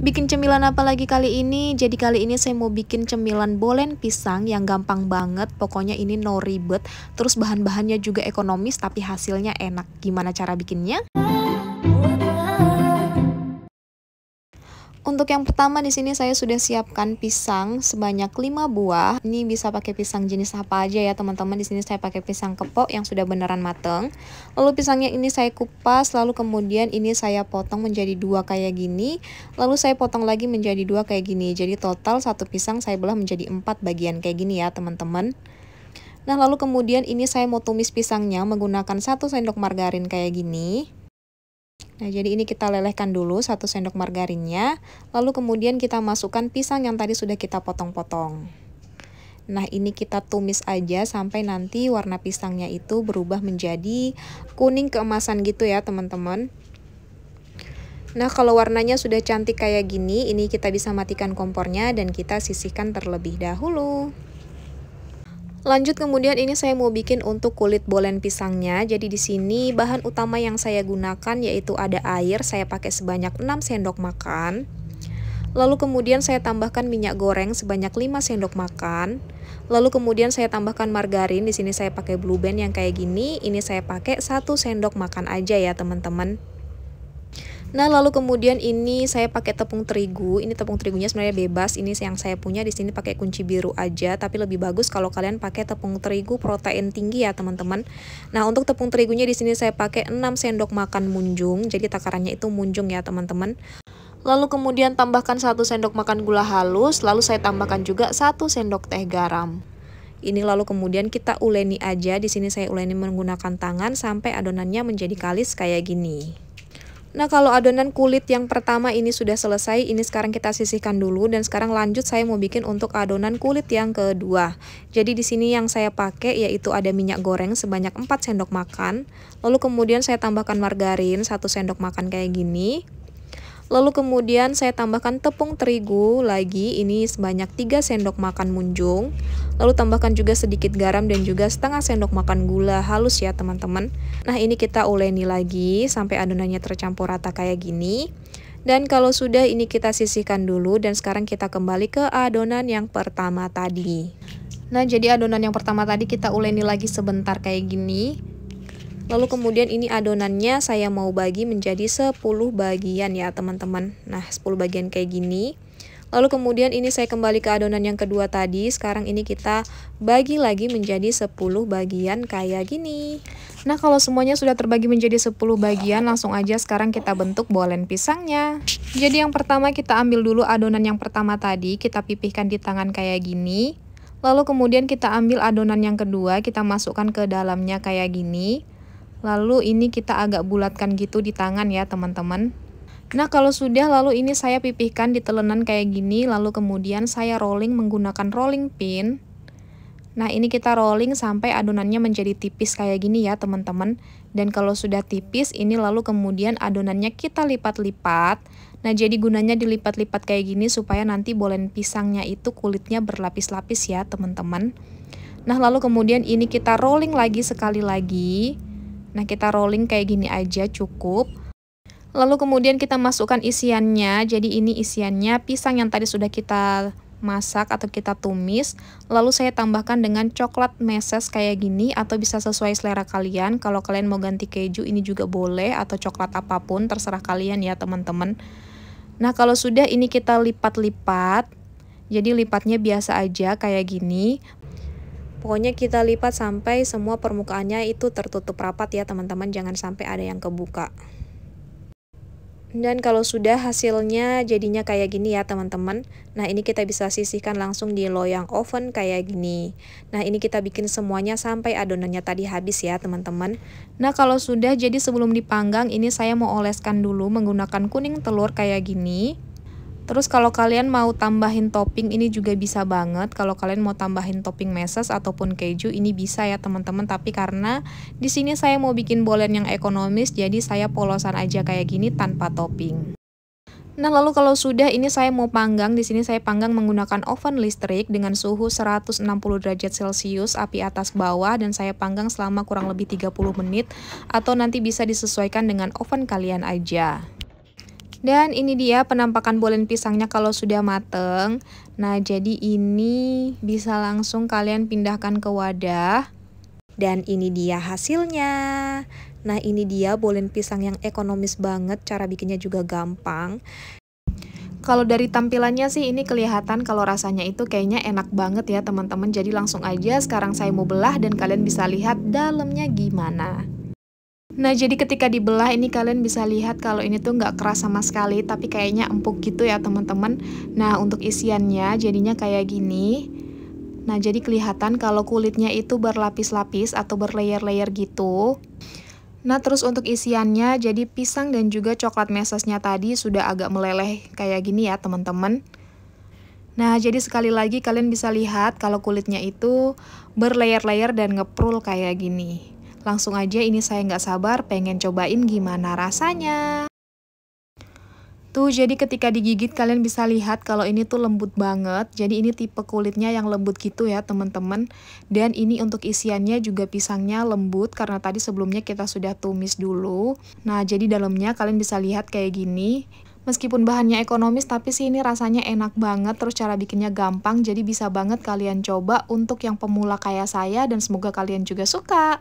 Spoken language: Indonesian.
Bikin cemilan apa lagi kali ini? Jadi kali ini saya mau bikin cemilan bolen pisang yang gampang banget. Pokoknya ini no ribet. Terus bahan-bahannya juga ekonomis tapi hasilnya enak. Gimana cara bikinnya? Untuk yang pertama di sini saya sudah siapkan pisang sebanyak 5 buah. Ini bisa pakai pisang jenis apa aja ya teman-teman. Di sini saya pakai pisang kepok yang sudah beneran mateng. Lalu pisangnya ini saya kupas, lalu kemudian ini saya potong menjadi 2 kayak gini. Lalu saya potong lagi menjadi 2 kayak gini. Jadi total satu pisang saya belah menjadi 4 bagian kayak gini ya teman-teman. Nah, lalu kemudian ini saya mau tumis pisangnya menggunakan 1 sendok margarin kayak gini. Nah, jadi ini kita lelehkan dulu 1 sendok margarinnya, lalu kemudian kita masukkan pisang yang tadi sudah kita potong-potong. Nah, ini kita tumis aja sampai nanti warna pisangnya itu berubah menjadi kuning keemasan gitu ya teman-teman. Nah, kalau warnanya sudah cantik kayak gini, ini kita bisa matikan kompornya dan kita sisihkan terlebih dahulu. Lanjut kemudian ini saya mau bikin untuk kulit bolen pisangnya. Jadi di sini bahan utama yang saya gunakan yaitu ada air, saya pakai sebanyak 6 sendok makan. Lalu kemudian saya tambahkan minyak goreng sebanyak 5 sendok makan. Lalu kemudian saya tambahkan margarin, di sini saya pakai Blue Band yang kayak gini. Ini saya pakai 1 sendok makan aja ya teman-teman. Nah, lalu kemudian ini saya pakai tepung terigu. Ini tepung terigunya sebenarnya bebas. Ini yang saya punya di sini pakai kunci biru aja, tapi lebih bagus kalau kalian pakai tepung terigu protein tinggi ya, teman-teman. Nah, untuk tepung terigunya di sini saya pakai 6 sendok makan munjung. Jadi takarannya itu munjung ya, teman-teman. Lalu kemudian tambahkan 1 sendok makan gula halus, lalu saya tambahkan juga 1 sendok teh garam. Ini lalu kemudian kita uleni aja. Di sini saya uleni menggunakan tangan sampai adonannya menjadi kalis kayak gini. Nah, kalau adonan kulit yang pertama ini sudah selesai, ini sekarang kita sisihkan dulu dan sekarang lanjut saya mau bikin untuk adonan kulit yang kedua. Jadi di sini yang saya pakai yaitu ada minyak goreng sebanyak 4 sendok makan. Lalu kemudian saya tambahkan margarin 1 sendok makan kayak gini. Lalu kemudian saya tambahkan tepung terigu lagi, ini sebanyak 3 sendok makan munjung. Lalu tambahkan juga sedikit garam dan juga setengah sendok makan gula halus ya teman-teman. Nah, ini kita uleni lagi sampai adonannya tercampur rata kayak gini. Dan kalau sudah ini kita sisihkan dulu dan sekarang kita kembali ke adonan yang pertama tadi. Nah, jadi adonan yang pertama tadi kita uleni lagi sebentar kayak gini. Lalu kemudian ini adonannya saya mau bagi menjadi 10 bagian ya teman-teman. Nah, 10 bagian kayak gini. Lalu kemudian ini saya kembali ke adonan yang kedua tadi. Sekarang ini kita bagi lagi menjadi 10 bagian kayak gini. Nah, kalau semuanya sudah terbagi menjadi 10 bagian, langsung aja sekarang kita bentuk bolen pisangnya. Jadi yang pertama kita ambil dulu adonan yang pertama tadi, kita pipihkan di tangan kayak gini. Lalu kemudian kita ambil adonan yang kedua, kita masukkan ke dalamnya kayak gini. Lalu ini kita agak bulatkan gitu di tangan ya teman-teman. Nah, kalau sudah lalu ini saya pipihkan di telenan kayak gini. Lalu kemudian saya rolling menggunakan rolling pin. Nah, ini kita rolling sampai adonannya menjadi tipis kayak gini ya teman-teman. Dan kalau sudah tipis ini lalu kemudian adonannya kita lipat-lipat. Nah, jadi gunanya dilipat-lipat kayak gini supaya nanti bolen pisangnya itu kulitnya berlapis-lapis ya teman-teman. Nah, lalu kemudian ini kita rolling lagi sekali lagi. Nah, kita rolling kayak gini aja cukup. Lalu kemudian kita masukkan isiannya. Jadi ini isiannya pisang yang tadi sudah kita masak atau kita tumis. Lalu saya tambahkan dengan coklat meses kayak gini atau bisa sesuai selera kalian. Kalau kalian mau ganti keju ini juga boleh atau coklat apapun terserah kalian ya teman-teman. Nah, kalau sudah ini kita lipat-lipat. Jadi lipatnya biasa aja kayak gini. Pokoknya kita lipat sampai semua permukaannya itu tertutup rapat ya teman-teman, jangan sampai ada yang kebuka. Dan kalau sudah hasilnya jadinya kayak gini ya teman-teman. Nah, ini kita bisa sisihkan langsung di loyang oven kayak gini. Nah, ini kita bikin semuanya sampai adonannya tadi habis ya teman-teman. Nah, kalau sudah jadi sebelum dipanggang ini saya mau oleskan dulu menggunakan kuning telur kayak gini. Terus kalau kalian mau tambahin topping ini juga bisa banget. Kalau kalian mau tambahin topping meses ataupun keju ini bisa ya teman-teman. Tapi karena di sini saya mau bikin bolen yang ekonomis, jadi saya polosan aja kayak gini tanpa topping. Nah, lalu kalau sudah ini saya mau panggang. Di sini saya panggang menggunakan oven listrik dengan suhu 160 derajat Celcius, api atas bawah, dan saya panggang selama kurang lebih 30 menit atau nanti bisa disesuaikan dengan oven kalian aja. Dan ini dia penampakan bolen pisangnya kalau sudah mateng. Nah, jadi ini bisa langsung kalian pindahkan ke wadah. Dan ini dia hasilnya. Nah, ini dia bolen pisang yang ekonomis banget, cara bikinnya juga gampang. Kalau dari tampilannya sih ini kelihatan kalau rasanya itu kayaknya enak banget ya teman-teman. Jadi langsung aja sekarang saya mau belah dan kalian bisa lihat dalamnya gimana. Nah, jadi ketika dibelah ini kalian bisa lihat kalau ini tuh nggak keras sama sekali, tapi kayaknya empuk gitu ya teman-teman. Nah, untuk isiannya jadinya kayak gini. Nah, jadi kelihatan kalau kulitnya itu berlapis-lapis atau berlayer-layer gitu. Nah, terus untuk isiannya jadi pisang dan juga coklat mesesnya tadi sudah agak meleleh kayak gini ya teman-teman. Nah, jadi sekali lagi kalian bisa lihat kalau kulitnya itu berlayer-layer dan ngeprul kayak gini. Langsung aja ini saya nggak sabar pengen cobain gimana rasanya. Tuh, jadi ketika digigit kalian bisa lihat kalau ini tuh lembut banget. Jadi ini tipe kulitnya yang lembut gitu ya teman-teman. Dan ini untuk isiannya juga pisangnya lembut karena tadi sebelumnya kita sudah tumis dulu. Nah, jadi dalamnya kalian bisa lihat kayak gini. Meskipun bahannya ekonomis tapi sih ini rasanya enak banget, terus cara bikinnya gampang. Jadi bisa banget kalian coba untuk yang pemula kayak saya dan semoga kalian juga suka.